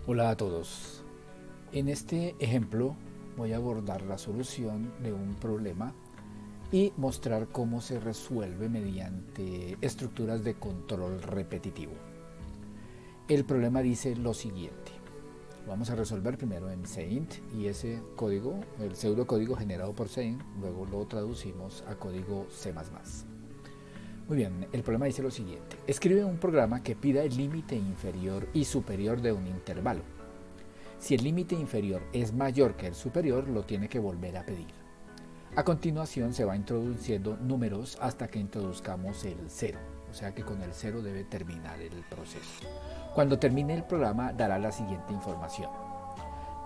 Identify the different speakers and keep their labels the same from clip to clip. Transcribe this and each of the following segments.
Speaker 1: Hola a todos. En este ejemplo voy a abordar la solución de un problema y mostrar cómo se resuelve mediante estructuras de control repetitivo. El problema dice lo siguiente. Vamos a resolver primero en Saint y ese código, el pseudocódigo generado por Saint, luego lo traducimos a código C++. Muy bien, el problema dice lo siguiente. Escribe un programa que pida el límite inferior y superior de un intervalo. Si el límite inferior es mayor que el superior, lo tiene que volver a pedir. A continuación se va introduciendo números hasta que introduzcamos el 0, o sea que con el 0 debe terminar el proceso. Cuando termine el programa dará la siguiente información.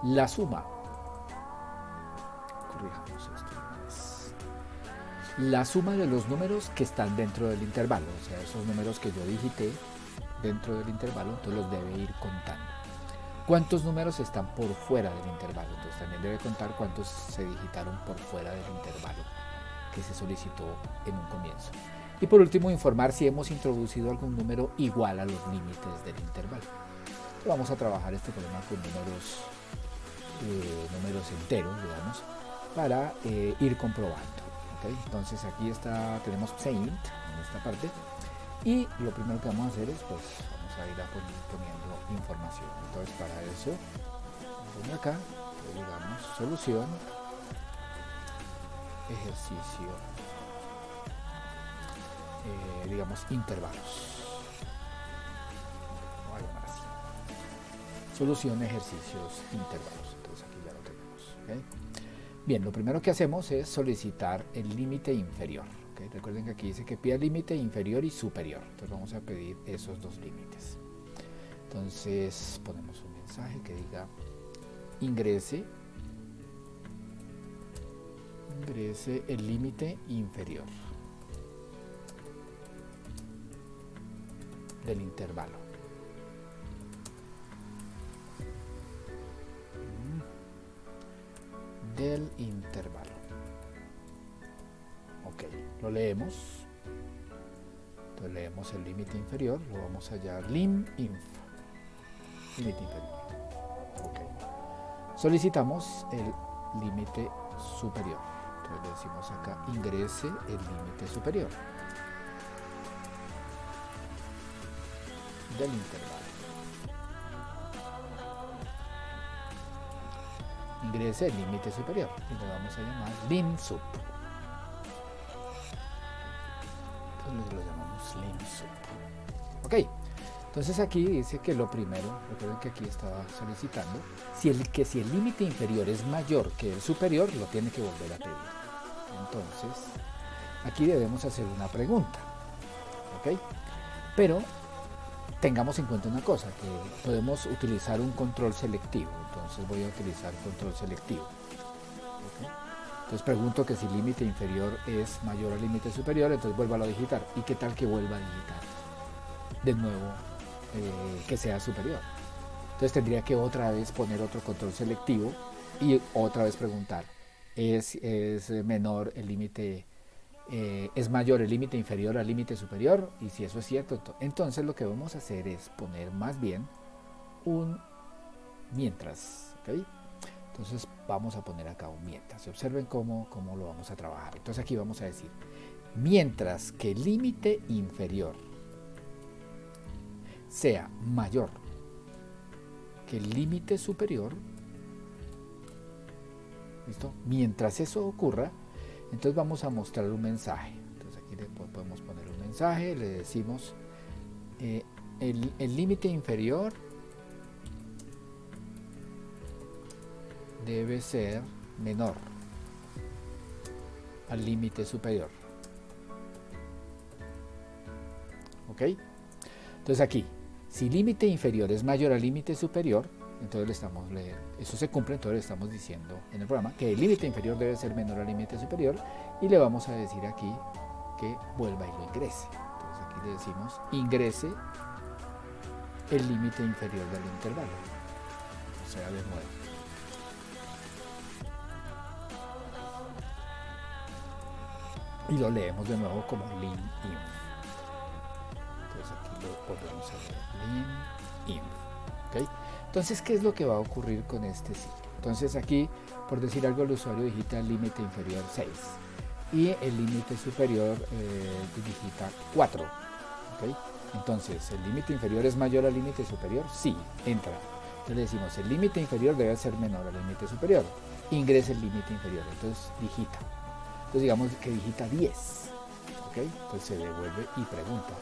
Speaker 1: La suma, corrijamos esto, la suma de los números que están dentro del intervalo, o sea, esos números que yo digité dentro del intervalo, entonces los debe ir contando. ¿Cuántos números están por fuera del intervalo? Entonces también debe contar cuántos se digitaron por fuera del intervalo que se solicitó en un comienzo. Y por último, informar si hemos introducido algún número igual a los límites del intervalo. Vamos a trabajar este problema con números enteros, digamos, para ir comprobando. ¿Okay? Entonces aquí tenemos Saint en esta parte. Y lo primero que vamos a hacer es, pues, vamos a ir poniendo información. Entonces, para eso, pongo acá, digamos, solución, ejercicio, digamos, intervalos. Voy a llamar así. Solución, ejercicios, intervalos. Entonces, aquí ya lo tenemos. ¿Okay? Bien, lo primero que hacemos es solicitar el límite inferior. ¿Okay? Recuerden que aquí dice que pida límite inferior y superior. Entonces vamos a pedir esos dos límites. Entonces ponemos un mensaje que diga ingrese el límite inferior del intervalo. Del intervalo. Ok, lo leemos. Entonces leemos el límite inferior, lo vamos a hallar lim.inf. Límite inferior. Ok. Solicitamos el límite superior. Entonces le decimos acá ingrese el límite superior del intervalo. Ingrese el límite superior y lo vamos a llamar lim_sup. Entonces lo llamamos lim_sup. Ok, entonces aquí dice que lo primero, recuerden que aquí estaba solicitando, si el límite inferior es mayor que el superior, lo tiene que volver a pedir. Entonces, aquí debemos hacer una pregunta. Ok, pero tengamos en cuenta una cosa, que podemos utilizar un control selectivo. Entonces voy a utilizar control selectivo. ¿Okay? Entonces pregunto que si el límite inferior es mayor al límite superior, entonces vuelvo a digitar. ¿Y qué tal que vuelva a digitar de nuevo que sea superior? Entonces tendría que otra vez poner otro control selectivo y otra vez preguntar, ¿es menor el límite? ¿Es mayor el límite inferior al límite superior? Y si eso es cierto, entonces lo que vamos a hacer es poner más bien un mientras. ¿Okay? Entonces vamos a poner acá un mientras. Observen cómo lo vamos a trabajar. Entonces aquí vamos a decir, mientras que el límite inferior sea mayor que el límite superior, ¿listo? Mientras eso ocurra, entonces vamos a mostrar un mensaje. Entonces aquí podemos poner un mensaje, le decimos el límite inferior debe ser menor al límite superior. ¿Ok? Entonces aquí, si límite inferior es mayor al límite superior, entonces eso se cumple, entonces le estamos diciendo en el programa que el límite inferior debe ser menor al límite superior y le vamos a decir aquí que vuelva y lo ingrese. Entonces aquí le decimos ingrese el límite inferior del intervalo, o sea, de nuevo. Y lo leemos de nuevo como lim_inf. Entonces aquí lo volvemos a leer lim_inf. ¿Okay? Entonces, ¿qué es lo que va a ocurrir con este sí? Entonces aquí, por decir algo, el usuario digita el límite inferior 6 y el límite superior digita 4. ¿Okay? Entonces, ¿el límite inferior es mayor al límite superior? Sí, entra. Entonces le decimos, el límite inferior debe ser menor al límite superior. Ingresa el límite inferior, entonces digita. Entonces digamos que digita 10. ¿Okay? Entonces se devuelve y pregunta.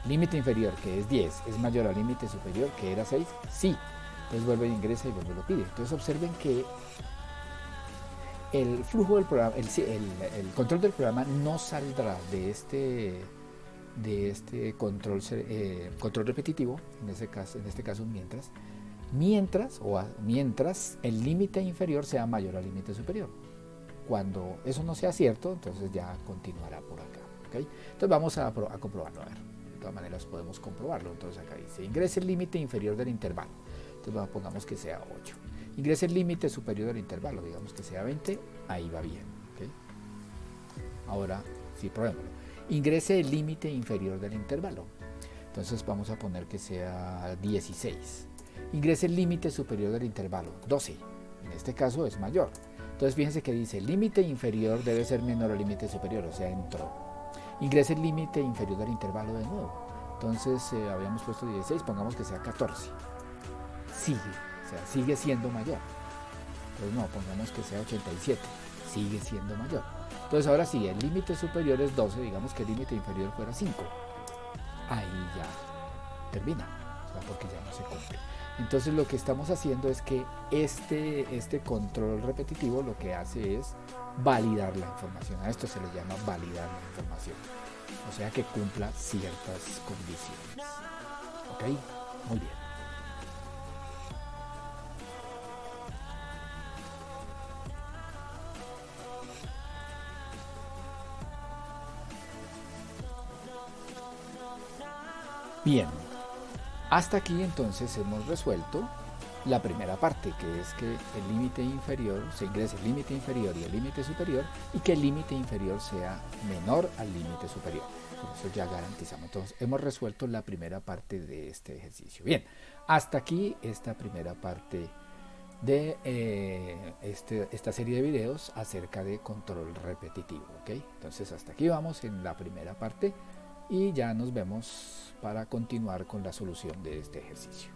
Speaker 1: Límite inferior, que es 10, ¿es mayor al límite superior, que era 6? Sí. Entonces vuelve e ingresa y vuelve y lo pide. Entonces observen que el flujo del programa, el control del programa no saldrá de este control repetitivo, en este caso mientras el límite inferior sea mayor al límite superior. Cuando eso no sea cierto, entonces ya continuará por acá. ¿Okay? Entonces vamos a comprobarlo. A ver, de todas maneras podemos comprobarlo. Entonces acá dice, ingrese el límite inferior del intervalo. Entonces pongamos que sea 8. Ingrese el límite superior del intervalo, digamos que sea 20, ahí va bien. ¿Okay? Ahora, sí, probémoslo. Ingrese el límite inferior del intervalo. Entonces vamos a poner que sea 16. Ingrese el límite superior del intervalo, 12. En este caso es mayor. Entonces fíjense que dice, el límite inferior debe ser menor al límite superior, o sea, entró. Ingrese el límite inferior del intervalo de nuevo. Entonces habíamos puesto 16, pongamos que sea 14. Sigue, o sea, sigue siendo mayor. Entonces no, pongamos que sea 87, sigue siendo mayor. Entonces ahora sí, el límite superior es 12, digamos que el límite inferior fuera 5. Ahí ya termina, o sea, porque ya no se cumple. Entonces lo que estamos haciendo es que este control repetitivo lo que hace es validar la información. A esto se le llama validar la información. O sea que cumpla ciertas condiciones. ¿Ok? Muy bien. Bien. Hasta aquí entonces hemos resuelto la primera parte, que es que el límite inferior, se ingrese el límite inferior y el límite superior, y que el límite inferior sea menor al límite superior. Con eso ya garantizamos. Entonces hemos resuelto la primera parte de este ejercicio. Bien, hasta aquí esta primera parte de esta serie de videos acerca de control repetitivo. ¿Okay? Entonces hasta aquí vamos en la primera parte y ya nos vemos para continuar con la solución de este ejercicio.